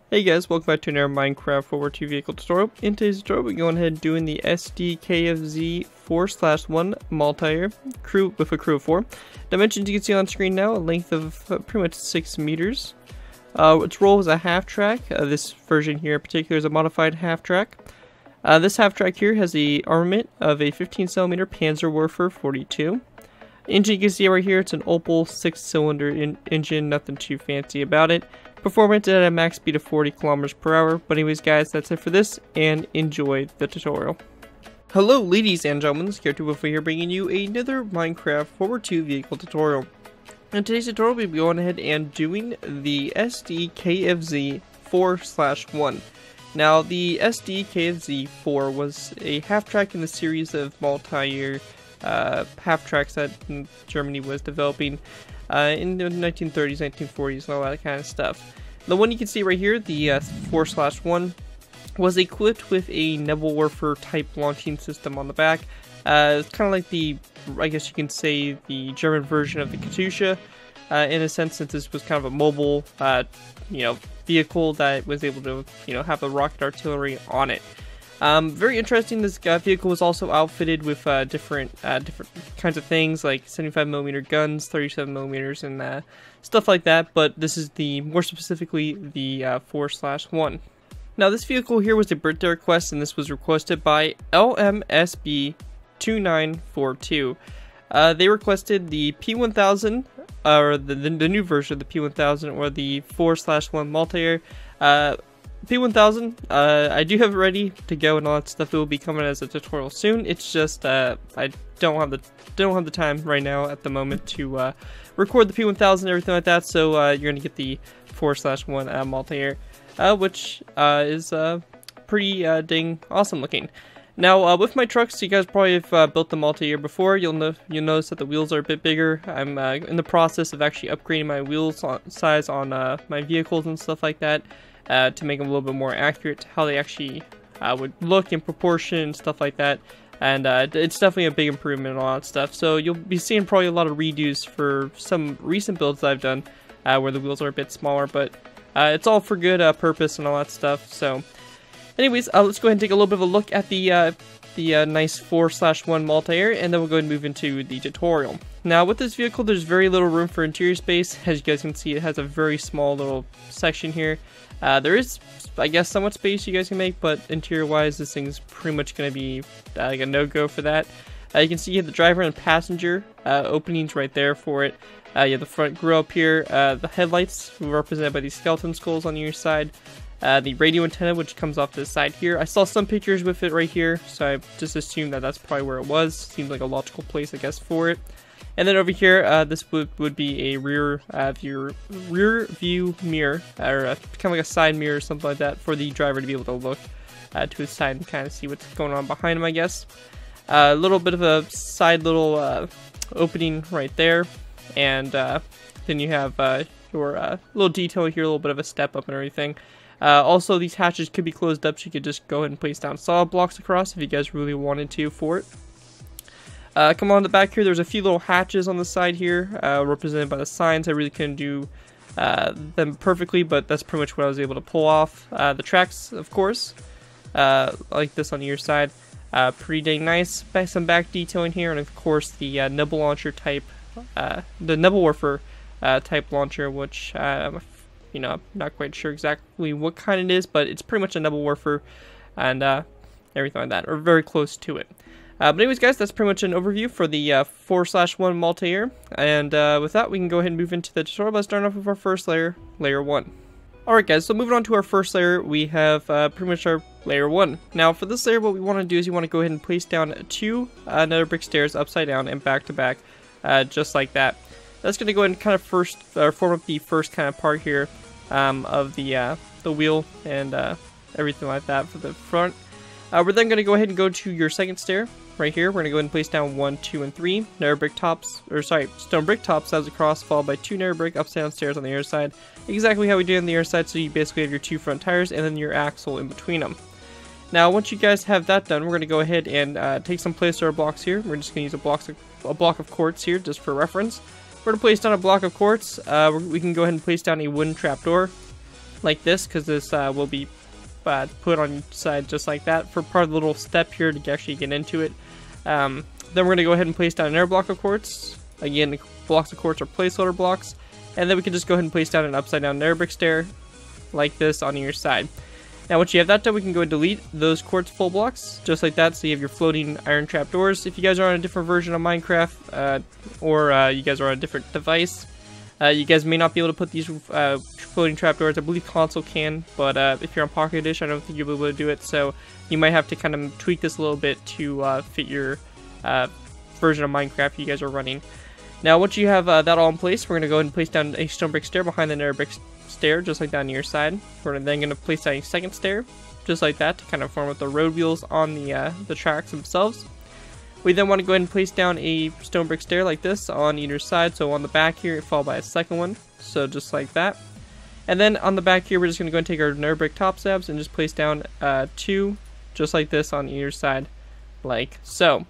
Hey guys, welcome back to another Minecraft World War II vehicle tutorial. In today's tutorial, we're going ahead and doing the SdKfz 4/1 Maultier crew with a crew of 4. Dimensions you can see on screen now, a length of pretty much 6 meters. Its role is a half-track. This version here in particular is a modified half-track. This half-track here has the armament of a 15cm Panzerwerfer 42. Engine you can see right here, it's an Opel 6-cylinder engine, nothing too fancy about it. Performance at a max speed of 40 kilometers per hour. But anyways guys, that's it for this, and enjoy the tutorial. Hello ladies and gentlemen, this is SdKfz here bringing you another Minecraft World War II vehicle tutorial. In today's tutorial we'll be going ahead and doing the SdKfz 4/1. Now the SdKfz 4 was a half-track in the series of multi-year half-tracks that Germany was developing in the 1930s, 1940s, and all that kind of stuff. The one you can see right here, the 4/1, was equipped with a Nebelwerfer type launching system on the back. It's kind of like the, I guess you can say, the German version of the Katusha, in a sense, since this was kind of a mobile, vehicle that was able to, have the rocket artillery on it. Very interesting. This vehicle was also outfitted with different kinds of things like 75mm guns, 37mm, and stuff like that. But this is more specifically the 4/1. Now this vehicle here was a birthday request, and this was requested by LMSB2942. They requested the P1000, or the new version of the P1000, or the 4/1 Maultier. P1000, I do have it ready to go and all that stuff. It will be coming as a tutorial soon. It's just I don't have the time right now at the moment to record the P1000 and everything like that. So you're gonna get the 4/1 Maultier, which is pretty dang awesome looking. Now with my trucks, you guys probably have built the Maultier before. You'll notice that the wheels are a bit bigger. I'm in the process of actually upgrading my wheels size on my vehicles and stuff like that. To make them a little bit more accurate to how they actually would look in proportion and stuff like that. And it's definitely a big improvement and all that stuff. So you'll be seeing probably a lot of redos for some recent builds that I've done where the wheels are a bit smaller. But it's all for good purpose and all that stuff. So anyways, let's go ahead and take a little bit of a look at the nice 4/1 Maultier, and then we'll go ahead and move into the tutorial. Now with this vehicle, there's very little room for interior space. As you guys can see, it has a very small little section here. There is, I guess, somewhat space you guys can make, but interior-wise, this thing's pretty much going to be like a no-go for that. You can see you have the driver and passenger openings right there for it. You have the front grille up here. The headlights represented by these skeleton skulls on your side. The radio antenna, which comes off to the side here. I saw some pictures with it right here, so I just assumed that that's probably where it was. Seems like a logical place, I guess, for it. And then over here, this would be a rear view mirror, or kind of like a side mirror or something like that, for the driver to be able to look to his side and kind of see what's going on behind him, I guess. A little bit of a side little opening right there, and then you have your little detail here, a little bit of a step up and everything. Also, these hatches could be closed up, so you could just go ahead and place down solid blocks across if you guys really wanted to for it. Come on the back here, there's a few little hatches on the side here, represented by the signs. I really couldn't do them perfectly, but that's pretty much what I was able to pull off. The tracks, of course, like this on your side, pretty dang nice. Some back detailing here, and of course the Nebel launcher type, the Nebelwerfer type launcher, which I'm not quite sure exactly what kind it is, but it's pretty much a Nebelwerfer and everything like that, or very close to it. But anyways guys, that's pretty much an overview for the 4/1 Maultier, and with that we can go ahead and move into the tutorial by starting off with our first layer, layer 1. Alright guys, so moving on to our first layer, we have pretty much our layer 1. Now for this layer, what we want to do is you want to go ahead and place down 2 nether brick stairs upside down and back to back, just like that. That's going to go ahead and kind of form up the first kind of part here of the wheel and everything like that for the front. We're then going to go ahead and go to your second stair right here. We're going to go ahead and place down 1, 2, and 3 nether brick tops, or sorry, stone brick tops sides across, followed by 2 nether brick upside down stairs on the other side. Exactly how we did on the other side, so you basically have your 2 front tires and then your axle in between them. Now once you guys have that done, we're going to go ahead and take some placer blocks here. We're just going to use a block of quartz here just for reference. We're going to place down a block of quartz. We can go ahead and place down a wooden trapdoor. like this, because this will be put on each side just like that for part of the little step here to actually get into it. Then we're going to go ahead and place down an air block of quartz. Again, the blocks of quartz are placeholder blocks. And then we can just go ahead and place down an upside down air brick stair like this on your side. Now once you have that done, we can go and delete those quartz full blocks just like that, so you have your floating iron trap doors. If you guys are on a different version of Minecraft or you guys are on a different device, you guys may not be able to put these floating trapdoors. I believe console can, but if you're on Pocket Edition, I don't think you'll be able to do it. So you might have to kind of tweak this a little bit to fit your version of Minecraft you guys are running. Now, once you have that all in place, we're going to go ahead and place down a stone brick stair behind the nether brick stair, just like that on your side. We're then going to place down a second stair, just like that, to kind of form with the road wheels on the tracks themselves. We then want to go ahead and place down a stone brick stair like this on either side. So on the back here, followed by a second one. So just like that. And then on the back here, we're just going to go and take our nether brick top slabs and just place down 2, just like this on either side, like so.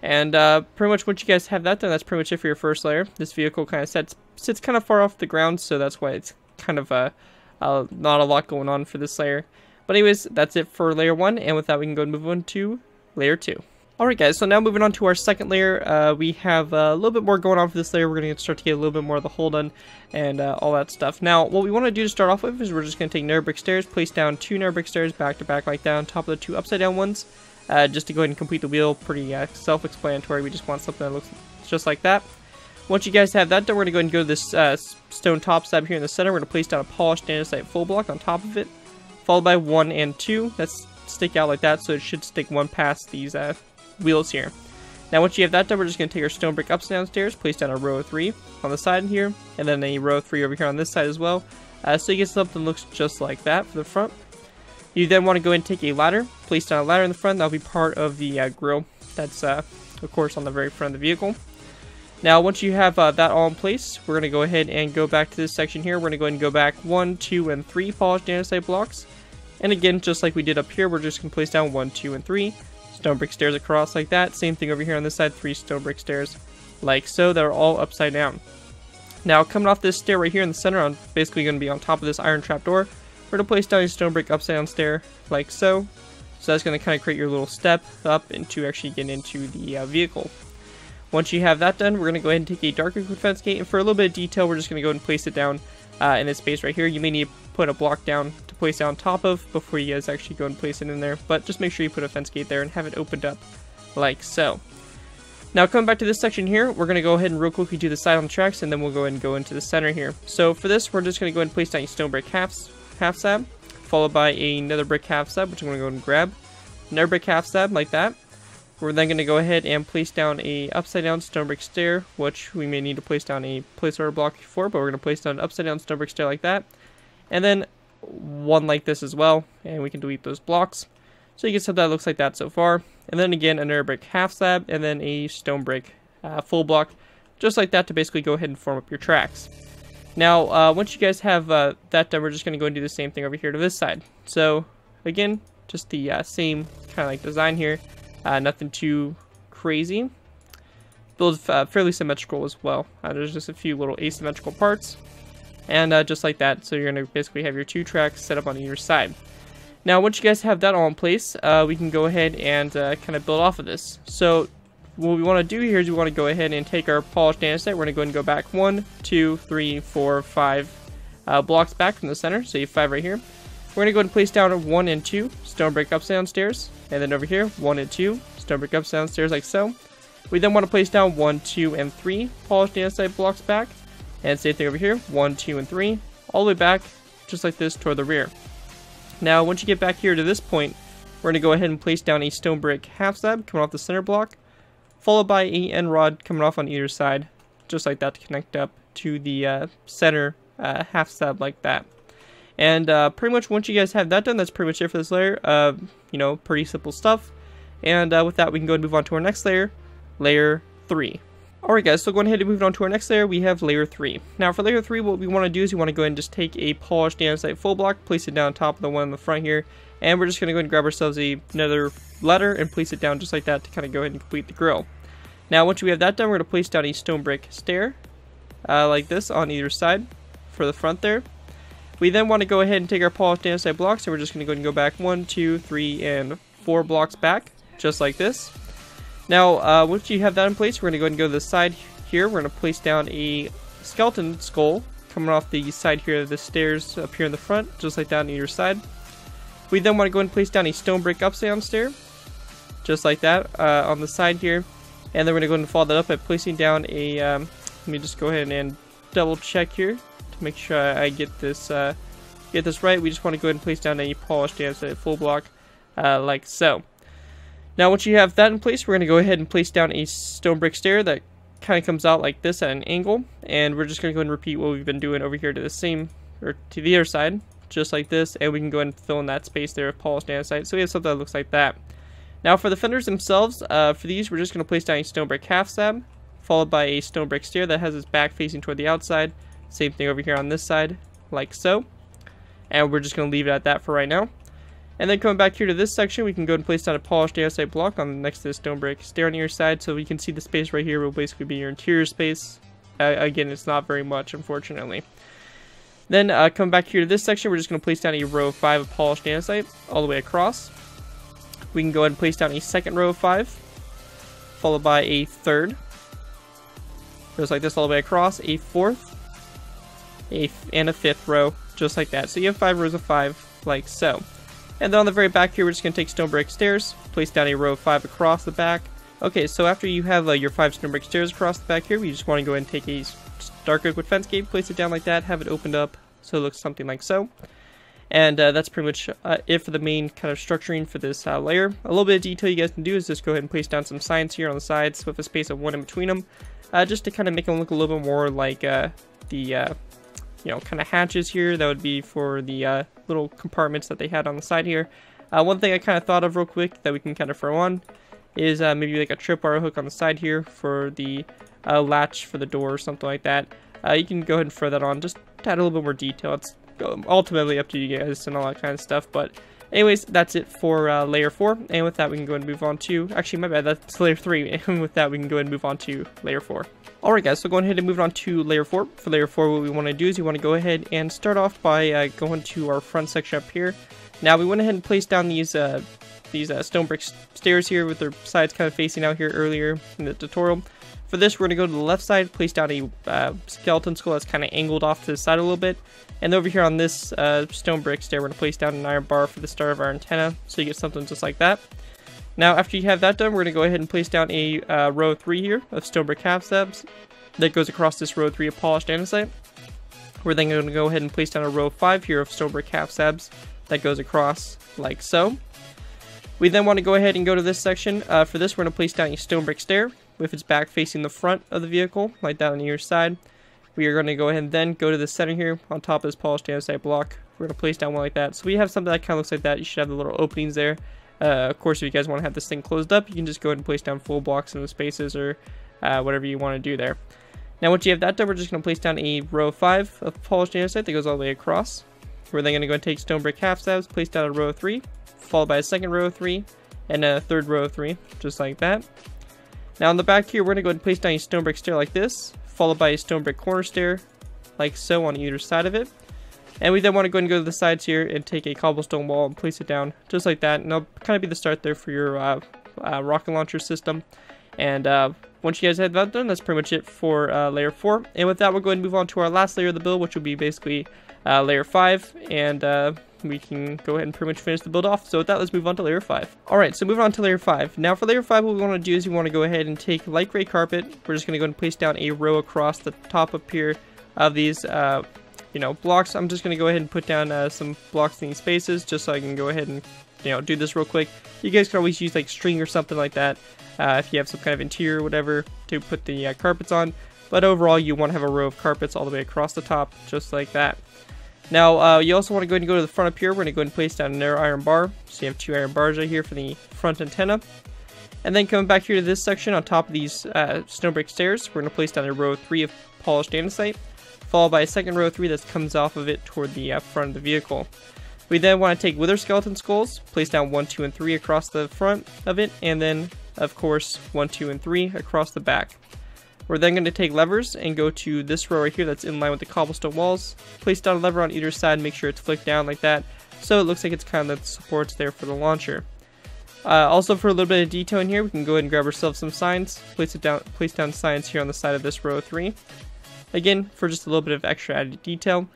And pretty much once you guys have that done, that's pretty much it for your first layer. This vehicle kind of sits kind of far off the ground, so that's why it's kind of not a lot going on for this layer. But anyways, that's it for layer 1, and with that we can go and move on to layer 2. Alright guys, so now moving on to our second layer, we have a little bit more going on for this layer. We're going to start to get a little bit more of the hole done and all that stuff. Now, what we want to do to start off with is we're just going to take nether brick stairs, place down 2 nether brick stairs back to back like that on top of the 2 upside down ones, just to go ahead and complete the wheel. Pretty self-explanatory. We just want something that looks just like that. Once you guys have that done, we're going to go ahead and go to this stone top slab here in the center. We're going to place down a polished andesite full block on top of it, followed by 1 and 2. That's stick out like that, so it should stick one past these wheels here. Now once you have that done, we're just going to take our stone brick upside down stairs, place down a row of 3 on the side here, and then a row of 3 over here on this side as well, so you get something that looks just like that for the front. You then want to go ahead and take a ladder, place down a ladder in the front. That'll be part of the grill that's of course on the very front of the vehicle. Now once you have that all in place, we're going to go ahead and go back to this section here. We're going to go ahead and go back 1, 2, and 3 polished andesite blocks, and again, just like we did up here, we're just going to place down 1, 2, and 3 stone brick stairs across like that. Same thing over here on this side, 3 stone brick stairs like so. They're all upside down. Now coming off this stair right here in the center, I'm basically going to be on top of this iron trapdoor. We're going to place down a stone brick upside down stair like so. So that's going to kind of create your little step up into actually getting into the vehicle. Once you have that done, we're going to go ahead and take a dark liquid fence gate, and for a little bit of detail, we're just going to go ahead and place it down in this space right here. You may need to put a block down to place it on top of before you guys actually go and place it in there, but just make sure you put a fence gate there and have it opened up like so. Now coming back to this section here, we're going to go ahead and real quickly do the side on the tracks, and then we'll go ahead and go into the center here. So for this, we're just going to go ahead and place down a stone brick half slab, followed by another brick half slab, which I'm going to go ahead and grab. Another brick half slab like that. We're then going to go ahead and place down a upside down stone brick stair, which we may need to place down a placeholder block for, but we're going to place down an upside down stone brick stair like that. And then one like this as well, and we can delete those blocks. So you can see that looks like that so far. And then again, another brick half slab, and then a stone brick full block, just like that, to basically go ahead and form up your tracks. Now, once you guys have that done, we're just going to go and do the same thing over here to this side. So again, just the same kind of like design here. Nothing too crazy. Build fairly symmetrical as well. There's just a few little asymmetrical parts. And just like that, so you're going to basically have your 2 tracks set up on either side. Now, once you guys have that all in place, we can go ahead and kind of build off of this. So what we want to do here is we want to go ahead and take our polished andesite. We're going to go ahead and go back 1, 2, 3, 4, 5 blocks back from the center. So you have 5 right here. We're going to go ahead and place down 1 and 2 stone brick upside down stairs. And then over here, 1 and 2 stone brick upside down stairs like so. We then want to place down 1, 2, and 3 polished andesite blocks back. And same thing over here, 1, 2, and 3, all the way back, just like this, toward the rear. Now, once you get back here to this point, we're going to go ahead and place down a stone brick half slab coming off the center block, followed by a end rod coming off on either side, just like that, to connect up to the center half slab like that. And pretty much once you guys have that done, that's pretty much it for this layer. You know, pretty simple stuff. And with that, we can go and move on to our next layer, layer 3. Alright guys, so going ahead and moving on to our next layer, we have layer 3. Now for layer 3, what we want to do is we want to go ahead and just take a polished andesite full block, place it down on top of the one in the front here, and we're just going to go ahead and grab ourselves another ladder and place it down just like that to kind of go ahead and complete the grill. Now once we have that done, we're going to place down a stone brick stair, like this on either side for the front there. We then want to go ahead and take our polished andesite blocks, and we're just going to go ahead and go back 1, 2, 3, and 4 blocks back, just like this. Now, once you have that in place, we're going to go ahead and go to the side here. We're going to place down a skeleton skull coming off the side here of the stairs up here in the front, just like that on either side. We then want to go ahead and place down a stone brick upside down stair, just like that, on the side here. And then we're going to go ahead and follow that up by placing down a, let me just go ahead and double check here to make sure I get this right. We just want to go ahead and place down a polished andesite full block, like so. Now once you have that in place, we're going to go ahead and place down a stone brick stair that kind of comes out like this at an angle, and we're just going to go ahead and repeat what we've been doing over here to the other side, just like this, and we can go ahead and fill in that space there of polished andesite, so we have something that looks like that. Now for the fenders themselves, for these we're just going to place down a stone brick half slab, followed by a stone brick stair that has its back facing toward the outside. Same thing over here on this side, like so, and we're just going to leave it at that for right now. And then coming back here to this section, we can go and place down a polished andesite block on next to the stone brick stair on your side, so we can see the space right here will basically be your interior space. Again, it's not very much, unfortunately. Then coming back here to this section, we're just going to place down a row of 5 of polished andesite all the way across. We can go ahead and place down a second row of 5, followed by a third, just like this all the way across, a fourth, and a fifth row, just like that. So you have 5 rows of 5, like so. And then on the very back here, we're just going to take stone brick stairs, place down a row of 5 across the back. Okay, so after you have your 5 stone brick stairs across the back here, we just want to go ahead and take a dark oak wood fence gate, place it down like that, have it opened up so it looks something like so. And that's pretty much it for the main kind of structuring for this layer. A little bit of detail you guys can do is just go ahead and place down some signs here on the sides with a space of 1 in between them, just to kind of make them look a little bit more like you know, kind of hatches here. That would be for the little compartments that they had on the side here. One thing I kind of thought of real quick that we can kind of throw on is maybe like a tripwire hook on the side here for the latch for the door or something like that. You can go ahead and throw that on, just to add a little bit more detail. It's ultimately up to you guys and all that kind of stuff, but anyways, that's it for layer 4, and with that we can go ahead and move on to, actually my bad, that's layer 3, and with that we can go ahead and move on to layer 4. Alright guys, so going ahead and move on to layer 4. For layer 4, what we want to do is you want to go ahead and start off by going to our front section up here. Now we went ahead and placed down these stone brick stairs here with their sides kind of facing out here earlier in the tutorial. For this, we're going to go to the left side, place down a skeleton skull that's kind of angled off to the side a little bit. And over here on this stone brick stair, we're going to place down an iron bar for the start of our antenna, so you get something just like that. Now, after you have that done, we're going to go ahead and place down a row 3 here of stone brick half slabs that goes across this row 3 of polished andesite. We're then going to go ahead and place down a row 5 here of stone brick half slabs that goes across like so. We then want to go ahead and go to this section. For this, we're going to place down a stone brick stair with its back facing the front of the vehicle, like that on either side. We are going to go ahead and then go to the center here on top of this polished andesite block. We're going to place down one like that. So we have something that kind of looks like that. You should have the little openings there. Of course, if you guys want to have this thing closed up, you can just go ahead and place down full blocks in the spaces or whatever you want to do there. Now, once you have that done, we're just going to place down a row 5 of polished andesite that goes all the way across. We're then going to go and take stone brick half slabs, place down a row 3, followed by a second row 3, and a third row 3, just like that. Now on the back here, we're going to go ahead and place down a stone brick stair like this, followed by a stone brick corner stair, like so on either side of it. And we then want to go ahead and go to the sides here and take a cobblestone wall and place it down, just like that. And that'll kind of be the start there for your rocket launcher system. And once you guys have that done, that's pretty much it for layer 4. And with that, we'll go ahead and move on to our last layer of the build, which will be basically layer 5. And we can go ahead and pretty much finish the build off. So with that, let's move on to layer 5. Alright, so moving on to layer 5. Now for layer 5, what we want to do is we want to go ahead and take light gray carpet. We're just going to go ahead and place down a row across the top up here of these blocks. I'm just going to go ahead and put down some blocks in these spaces just so I can go ahead and do this real quick. You guys can always use like string or something like that if you have some kind of interior or whatever to put the carpets on. But overall, you want to have a row of carpets all the way across the top, just like that. Now, you also want to go ahead and go to the front up here. We're going to go ahead and place down a narrow iron bar. So you have 2 iron bars right here for the front antenna. And then coming back here to this section on top of these stone brick stairs, we're going to place down a row 3 of polished andesite, followed by a second row 3 that comes off of it toward the front of the vehicle. We then want to take wither skeleton skulls, place down 1, 2, and 3 across the front of it, and then, of course, 1, 2, and 3 across the back. We're then going to take levers and go to this row right here that's in line with the cobblestone walls. Place down a lever on either side, make sure it's flicked down like that, so it looks like it's kind of the supports there for the launcher. Also, for a little bit of detail in here, we can go ahead and grab ourselves some signs. Place down signs here on the side of this row 3. Again, for just a little bit of extra added detail.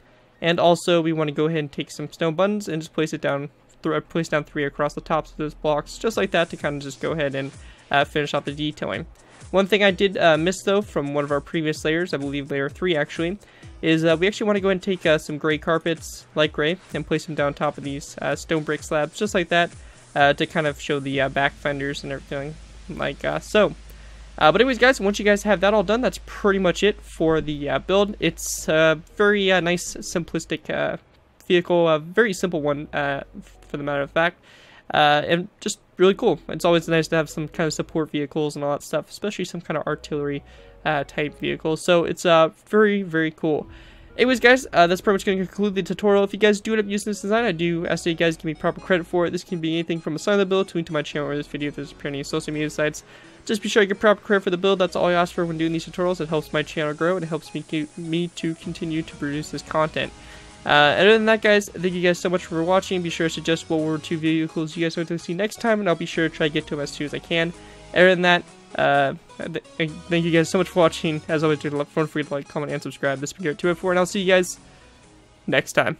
And also, we want to go ahead and take some stone buttons and just place down 3 across the tops of those blocks, just like that, to kind of just go ahead and finish out the detailing. One thing I did miss though from one of our previous layers, I believe layer 3 actually, is we actually want to go ahead and take some gray carpets, light gray, and place them down top of these stone brick slabs, just like that, to kind of show the back fenders and everything like so. But anyways guys, once you guys have that all done, that's pretty much it for the build. It's a very nice, simplistic vehicle, a very simple one for the matter of fact, and just really cool. It's always nice to have some kind of support vehicles and all that stuff, especially some kind of artillery type vehicles. So it's very, very cool. Anyways guys, that's pretty much going to conclude the tutorial. If you guys do end up using this design, I do ask that you guys give me proper credit for it. This can be anything from a sign of the build to link to my channel or this video if there's any social media sites. Just be sure to get proper credit for the build. That's all I ask for when doing these tutorials. It helps my channel grow and it helps me to continue to produce this content. Other than that guys, thank you guys so much for watching. Be sure to suggest what World War II vehicles you guys want to see next time, and I'll be sure to try to get to them as soon as I can. Other than that, thank you guys so much for watching. As always, don't forget to like, comment, and subscribe. This has been Garrett204, and I'll see you guys next time.